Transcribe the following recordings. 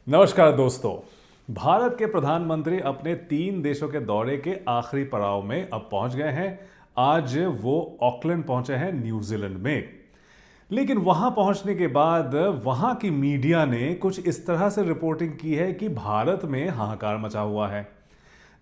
नमस्कार दोस्तों। भारत के प्रधानमंत्री अपने 3 देशों के दौरे के आखिरी पड़ाव में अब पहुंच गए हैं। आज वो ऑकलैंड पहुंचे हैं न्यूजीलैंड में। लेकिन वहां पहुंचने के बाद वहां की मीडिया ने कुछ इस तरह से रिपोर्टिंग की है कि भारत में हाहाकार मचा हुआ है।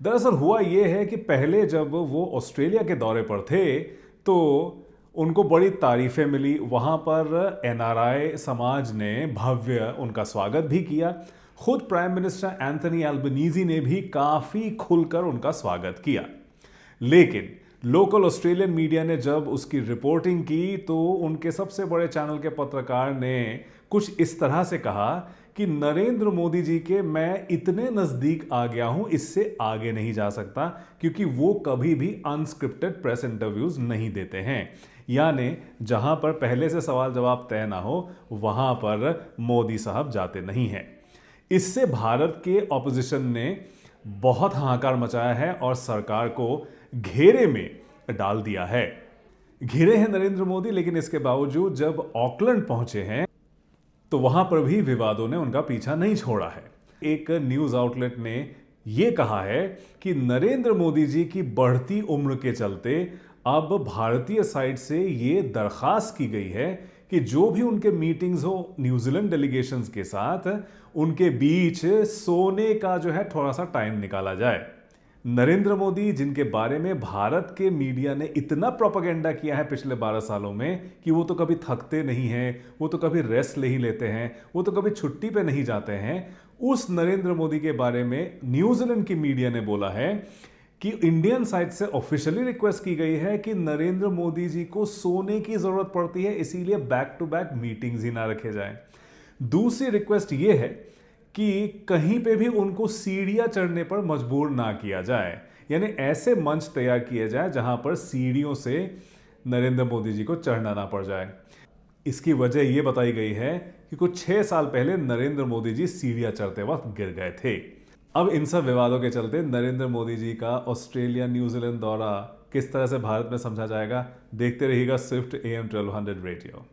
दरअसल हुआ यह है कि पहले जब वो ऑस्ट्रेलिया के दौरे पर थे तो उनको बड़ी तारीफें मिली। वहाँ पर एनआरआई समाज ने भव्य उनका स्वागत भी किया। खुद प्राइम मिनिस्टर एंथनी एल्बनीजी ने भी काफ़ी खुलकर उनका स्वागत किया। लेकिन लोकल ऑस्ट्रेलियन मीडिया ने जब उसकी रिपोर्टिंग की तो उनके सबसे बड़े चैनल के पत्रकार ने कुछ इस तरह से कहा कि नरेंद्र मोदी जी के मैं इतने नज़दीक आ गया हूं, इससे आगे नहीं जा सकता, क्योंकि वो कभी भी अनस्क्रिप्टेड प्रेस इंटरव्यूज नहीं देते हैं। यानी जहां पर पहले से सवाल जवाब तय ना हो वहां पर मोदी साहब जाते नहीं हैं। इससे भारत के ऑपोजिशन ने बहुत हाहाकार मचाया है और सरकार को घेरे में डाल दिया है। घिरे हैं नरेंद्र मोदी, लेकिन इसके बावजूद जब ऑकलैंड पहुंचे हैं तो वहां पर भी विवादों ने उनका पीछा नहीं छोड़ा है। एक न्यूज आउटलेट ने यह कहा है कि नरेंद्र मोदी जी की बढ़ती उम्र के चलते अब भारतीय साइड से यह दरखास्त की गई है कि जो भी उनके मीटिंग्स हो न्यूजीलैंड डेलीगेशंस के साथ, उनके बीच सोने का जो है थोड़ा सा टाइम निकाला जाए। नरेंद्र मोदी, जिनके बारे में भारत के मीडिया ने इतना प्रोपेगेंडा किया है पिछले 12 सालों में कि वो तो कभी थकते नहीं हैं, वो तो कभी रेस्ट नहीं लेते हैं, वो तो कभी छुट्टी पे नहीं जाते हैं, उस नरेंद्र मोदी के बारे में न्यूजीलैंड की मीडिया ने बोला है कि इंडियन साइड से ऑफिशियली रिक्वेस्ट की गई है कि नरेंद्र मोदी जी को सोने की जरूरत पड़ती है, इसीलिए बैक टू बैक मीटिंग्स ही ना रखे जाएं। दूसरी रिक्वेस्ट यह है कि कहीं पे भी उनको सीढ़ियां चढ़ने पर मजबूर ना किया जाए, यानी ऐसे मंच तैयार किए जाए जहां पर सीढ़ियों से नरेंद्र मोदी जी को चढ़ना ना पड़ जाए। इसकी वजह यह बताई गई है कि कुछ 6 साल पहले नरेंद्र मोदी जी सीढ़ियां चढ़ते वक्त गिर गए थे। अब इन सब विवादों के चलते नरेंद्र मोदी जी का ऑस्ट्रेलिया न्यूजीलैंड दौरा किस तरह से भारत में समझा जाएगा, देखते रहिएगा स्विफ्ट AM 1200 रेडियो।